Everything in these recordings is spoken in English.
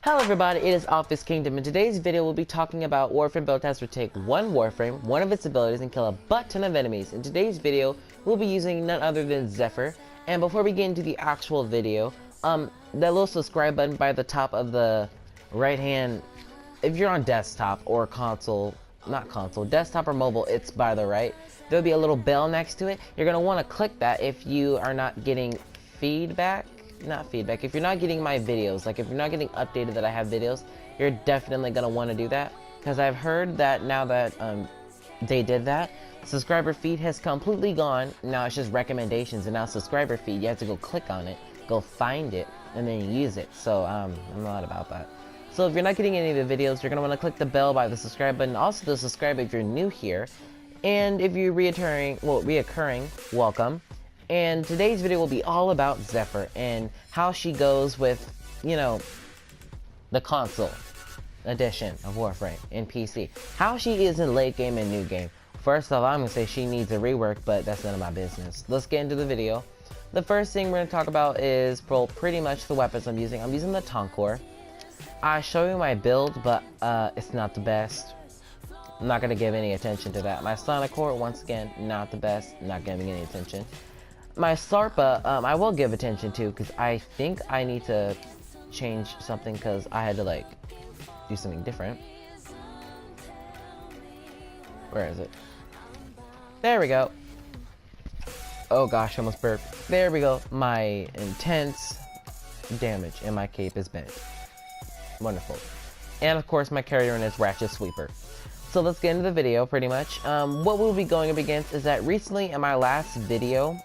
Hello everybody, it is Office Kingdom. In today's video, we'll be talking about Warframe build tests where take one Warframe, one of its abilities, and kill a butt ton of enemies. In today's video, we'll be using none other than Zephyr. And before we get into the actual video, that little subscribe button by the top of the right hand, if you're on desktop or console, not console, desktop or mobile, it's by the right. There'll be a little bell next to it. You're going to want to click that if you are not getting feedback. If you're not getting my videos, like if you're not getting updated that I have videos, you're definitely going to want to do that. Because I've heard that now that they did that, subscriber feed has completely gone. Now it's just recommendations, and now subscriber feed, you have to go click on it, go find it, and then use it. So I'm not about that. So if you're not getting any of the videos, you're going to want to click the bell by the subscribe button. Also the subscribe if you're new here. And if you're reoccurring, welcome. And today's video will be all about Zephyr and how she goes with, you know, the console edition of Warframe in PC. How she is in late game and new game. First off, I'm going to say she needs a rework, but that's none of my business. Let's get into the video. The first thing we're going to talk about is pretty much the weapons I'm using. I'm using the Tonkor. I show you my build, but it's not the best. I'm not going to give any attention to that. My Sonic Core, once again, not the best. Not giving any attention. My Sarpa, I will give attention to, because I think I need to change something, because I had to, like, do something different. Where is it? There we go. Oh gosh, I almost burped. There we go. My intense damage, and my cape is bent. Wonderful. And of course, my carrier is Ratchet Sweeper. So let's get into the video, pretty much. What we'll be going up against is that recently in my last video,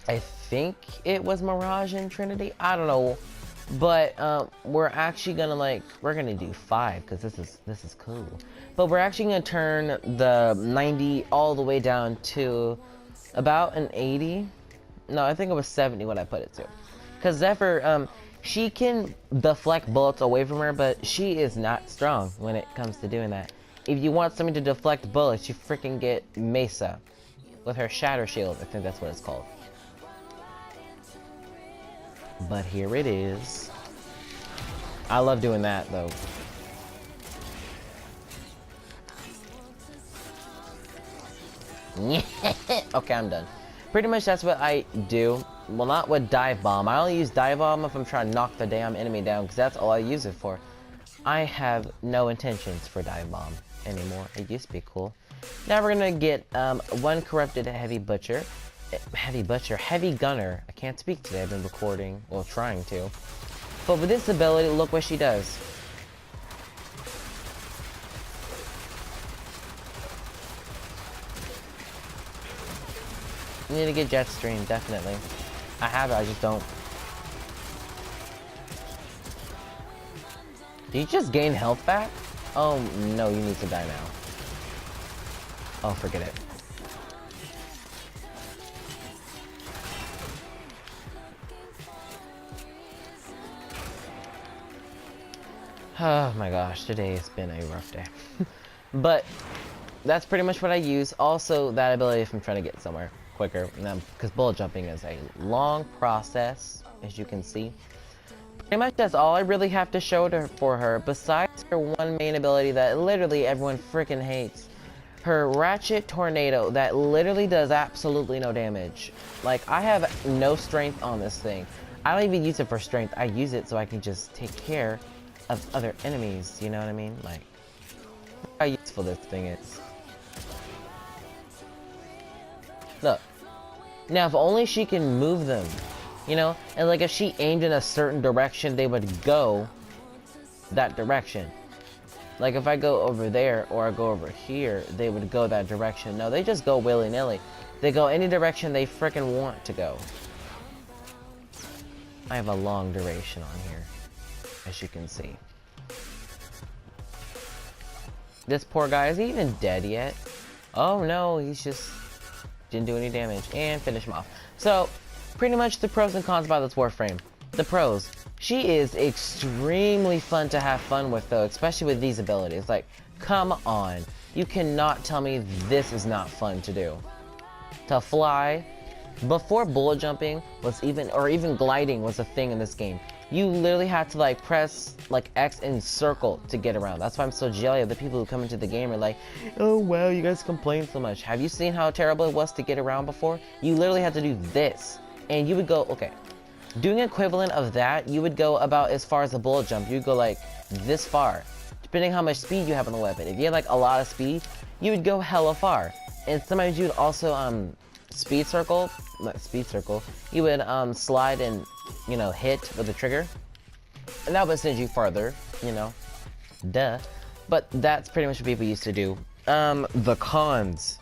I think it was Mirage and Trinity, I don't know, but we're actually gonna we're gonna do 5 because this is cool. But we're actually gonna turn the 90 all the way down to about an 80. No, I think it was 70 when I put it to. Because Zephyr, she can deflect bullets away from her, but she is not strong when it comes to doing that. If you want something to deflect bullets, you freaking get Mesa with her Shatter Shield. I think that's what it's called. But here it is. I love doing that though. Okay, I'm done. Pretty much that's what I do. Well, not with Dive Bomb. I only use Dive Bomb if I'm trying to knock the damn enemy down, because that's all I use it for. I have no intentions for Dive Bomb anymore. It used to be cool. Now we're gonna get one corrupted Heavy Gunner. I can't speak today. I've been recording, well, trying to. But with this ability, look what she does. You need to get Jetstream, definitely. I have it, I just don't. Do you just gain health back? Oh no, you need to die now. Oh, forget it. Oh my gosh, today has been a rough day. But that's pretty much what I use. Also, that ability if I'm trying to get somewhere quicker, because bullet jumping is a long process, as you can see. Pretty much that's all I really have to show for her, besides her one main ability that literally everyone freaking hates. Her Ratchet Tornado that literally does absolutely no damage. Like, I have no strength on this thing. I don't even use it for strength. I use it so I can just take care of other enemies, you know what I mean? Like, look how useful this thing is. Look. Now, if only she can move them, you know? And like, if she aimed in a certain direction, they would go that direction. Like, if I go over there, or I go over here, they would go that direction. No, they just go willy-nilly. They go any direction they frickin' want to go. I have a long duration on here, as you can see. This poor guy, is he even dead yet? Oh no, he's just didn't do any damage. And finish him off. So, pretty much the pros and cons about this Warframe. The pros. She is extremely fun to have fun with though, especially with these abilities. Like, come on. You cannot tell me this is not fun to do. To fly, Before bullet jumping was even gliding was a thing in this game, You literally had to like press like X and circle to get around. That's why I'm so jelly of the people who come into the game are like, oh wow, you guys complain so much. Have you seen how terrible it was to get around before? You literally had to do this, and you would go, okay, doing equivalent of that, you would go about as far as a bullet jump. You'd go like this far, depending how much speed you have on the weapon. If you had like a lot of speed, you would go hella far. And sometimes you would also speed circle, not speed circle, you would slide and, you know, hit with the trigger, and that would send you farther, you know, duh. But that's pretty much what people used to do. The cons.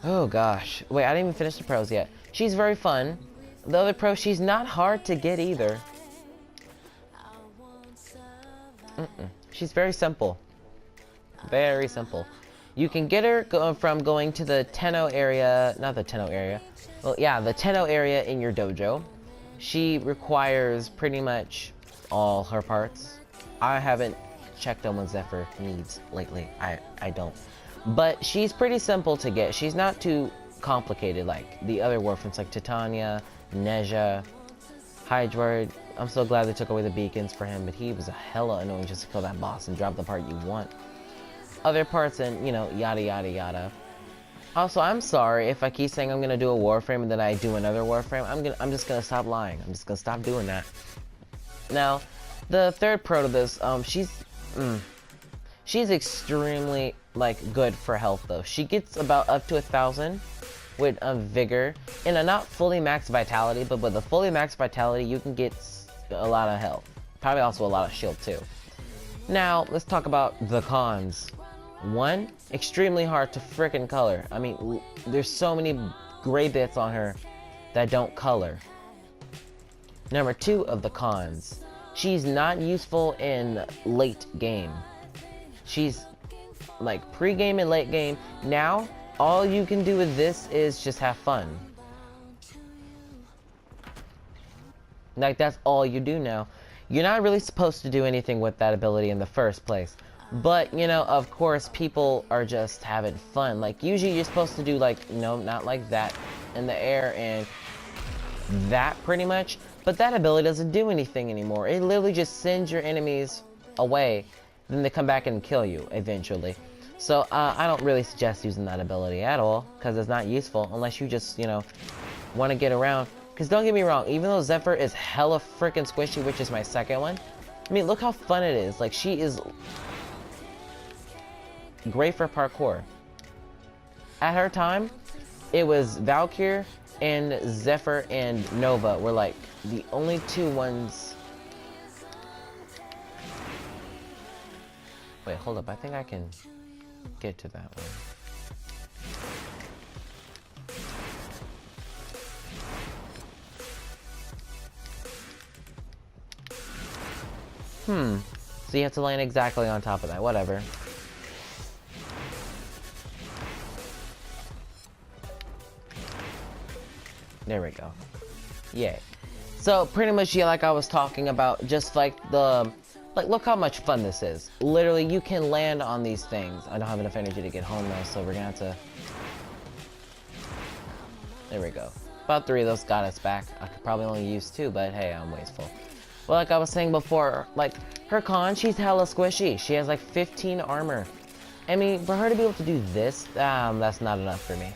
Oh gosh, wait, I didn't even finish the pros yet. She's very fun. The other pro, she's not hard to get either. She's very simple. Very simple. You can get her from going to the Tenno area, not the Tenno area. Well, yeah, the Tenno area in your dojo. She requires pretty much all her parts. I haven't checked on what Zephyr needs lately. I don't. But she's pretty simple to get. She's not too complicated like the other Warframes like Titania, Neja, Hydroid. I'm so glad they took away the beacons for him, but he was a hella annoying just to kill that boss and drop the part you want. Other parts and, you know, yada yada yada. Also, I'm sorry if I keep saying I'm gonna do a Warframe and then I do another Warframe. I'm just gonna stop lying. I'm just gonna stop doing that. Now, the third pro to this, she's extremely like good for health though. She gets about up to 1,000 with vigor and a not fully max vitality, but with a fully max vitality, you can get a lot of health. Probably also a lot of shield too. Now, let's talk about the cons. One, extremely hard to frickin' color. I mean, there's so many gray bits on her that don't color. Number two of the cons, she's not useful in late game. She's like pre-game and late game. Now, all you can do with this is just have fun. Like, that's all you do now. You're not really supposed to do anything with that ability in the first place. But, you know, of course, people are just having fun. Like, usually you're supposed to do, like, no, not like that in the air and that pretty much. But that ability doesn't do anything anymore. It literally just sends your enemies away. Then they come back and kill you eventually. So, I don't really suggest using that ability at all. Because it's not useful unless you just, you know, want to get around. Because don't get me wrong, even though Zephyr is hella freaking squishy, which is my second one. I mean, look how fun it is. Like, she is great for parkour. At her time, it was Valkyr and Zephyr and Nova were like the only two ones. Wait, hold up. I think I can get to that one. So you have to land exactly on top of that. Whatever. There we go. Yay. So pretty much, yeah, like I was talking about, just like look how much fun this is. Literally, you can land on these things. I don't have enough energy to get home though, so we're gonna have to. There we go. About 3 of those got us back. I could probably only use 2, but hey, I'm wasteful. Well, like I was saying before, like her con, she's hella squishy. She has like 15 armor. I mean, for her to be able to do this, that's not enough for me.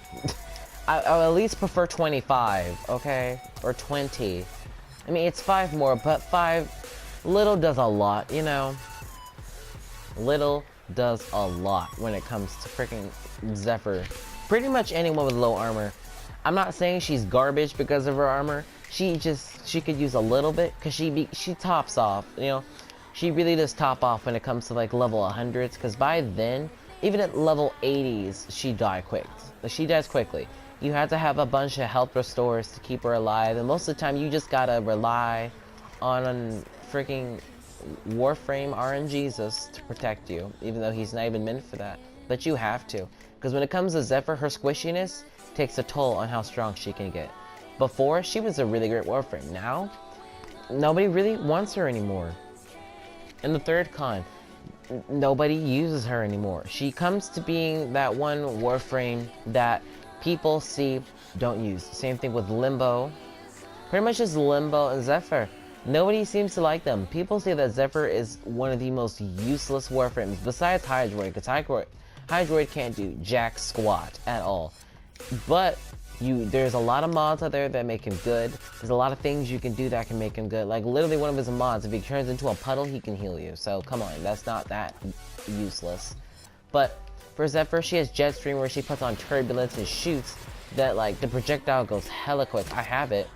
I at least prefer 25, okay? Or 20. I mean, it's 5 more, but 5, little does a lot, you know? Little does a lot when it comes to freaking Zephyr. Pretty much anyone with low armor. I'm not saying she's garbage because of her armor. She could use a little bit, because she tops off, you know? She really does top off when it comes to like level 100s, because by then, even at level 80s, she dies quickly. You have to have a bunch of health restores to keep her alive, and most of the time you just gotta rely on freaking Warframe RNGesus to protect you, even though he's not even meant for that. But you have to, because when it comes to Zephyr, her squishiness takes a toll on how strong she can get. Before, she was a really great Warframe. Now, nobody really wants her anymore. And the third con, nobody uses her anymore. She comes to being that one Warframe that people see, don't use. Same thing with Limbo. Pretty much just Limbo and Zephyr. Nobody seems to like them. People say that Zephyr is one of the most useless Warframes, besides Hydroid, because Hydroid can't do jack squat at all. But there's a lot of mods out there that make him good. There's a lot of things you can do that can make him good. Like literally one of his mods, if he turns into a puddle, he can heal you. So come on, that's not that useless. But for Zephyr, she has jet stream where she puts on turbulence and shoots that like the projectile goes hella quick. I have it.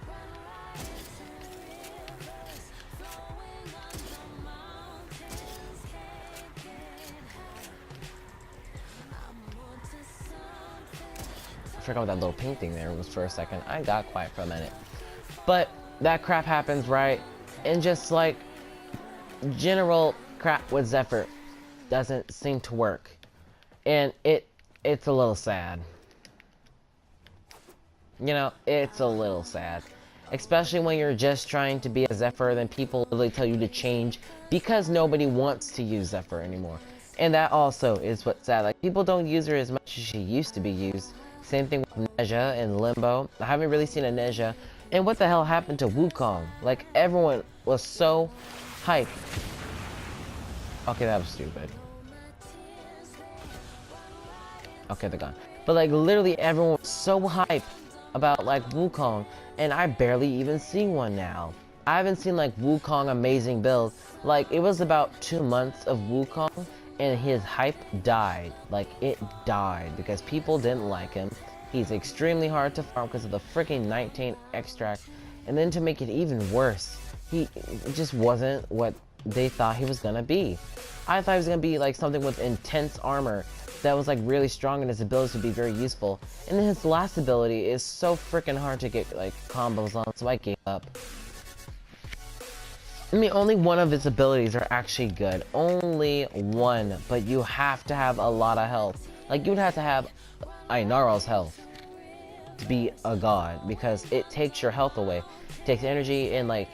I forgot what that little pink thing there was for a second. I got quiet for a minute. But that crap happens, right? And just like general crap with Zephyr doesn't seem to work. And it's a little sad. You know, it's a little sad. Especially when you're just trying to be a Zephyr, then people really tell you to change because nobody wants to use Zephyr anymore. And that also is what's sad. Like, people don't use her as much as she used to be used. Same thing with Neja and Limbo. I haven't really seen a Neja. And what the hell happened to Wukong? Like, everyone was so hyped. Okay, that was stupid. Okay, they're gone. But like, literally everyone was so hyped about like Wukong, and I barely even see one now. I haven't seen like Wukong amazing build. Like, it was about 2 months of Wukong, and his hype died. Like, it died because people didn't like him. He's extremely hard to farm because of the freaking 19 extract. And then to make it even worse, he just wasn't what they thought he was gonna be. I thought he was gonna be like something with intense armor that was like really strong and his abilities would be very useful. And then his last ability is so freaking hard to get like combos on, so I gave up. I mean, only one of his abilities are actually good. Only one, but you have to have a lot of health. Like, you would have to have Ainara's health to be a god, because it takes your health away. It takes energy and like,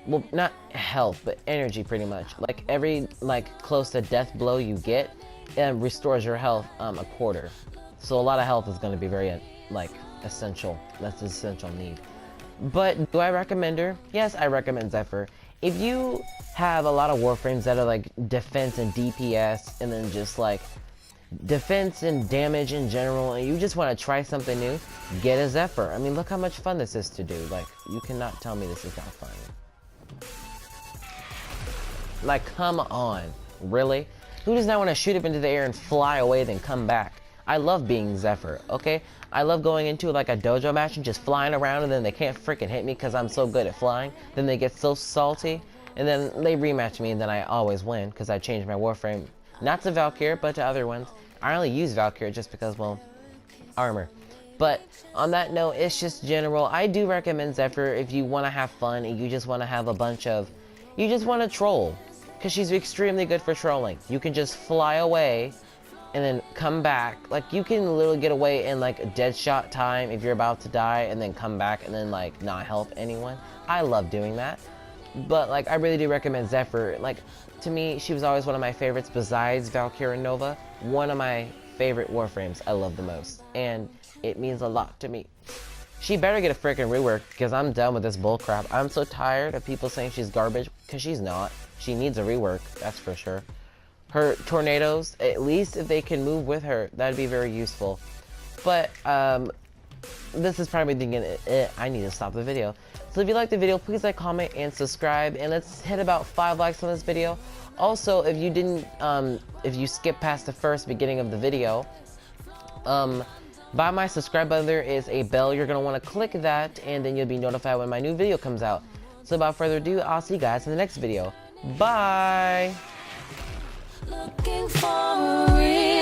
well, not health, but energy pretty much. Like, every like close to death blow you get, it restores your health a quarter. So a lot of health is going to be very like essential. That's an essential need. But do I recommend her? Yes, I recommend Zephyr. If you have a lot of Warframes that are like defense and DPS, and then just like defense and damage in general, and you just want to try something new, get a Zephyr. I mean, look how much fun this is to do. Like, you cannot tell me this is not fun. Like, come on. Really? Who does not want to shoot up into the air and fly away then come back? I love being Zephyr, okay? I love going into like a dojo match and just flying around, and then they can't freaking hit me because I'm so good at flying. Then they get so salty, and then they rematch me, and then I always win because I changed my Warframe. Not to Valkyrie, but to other ones. I only use Valkyrie just because, well, armor. But on that note, it's just general. I do recommend Zephyr if you want to have fun and you just want to have a bunch of... You just want to troll. Because she's extremely good for trolling. You can just fly away and then come back. Like, you can literally get away in like a dead shot time if you're about to die, and then come back and then like not help anyone. I love doing that. But like, I really do recommend Zephyr. Like, to me, she was always one of my favorites besides Valkyrie and Nova. One of my favorite Warframes I love the most. And it means a lot to me. She better get a freaking rework, because I'm done with this bullcrap. I'm so tired of people saying she's garbage, because she's not. She needs a rework, that's for sure. Her tornadoes, at least if they can move with her, that'd be very useful. But, this is probably thinking, I need to stop the video. So if you liked the video, please like, comment, and subscribe. And let's hit about 5 likes on this video. Also, if you didn't, if you skipped past the first beginning of the video, by my subscribe button there is a bell. You're going to want to click that, and then you'll be notified when my new video comes out. So without further ado, I'll see you guys in the next video. Bye! Looking for a reason.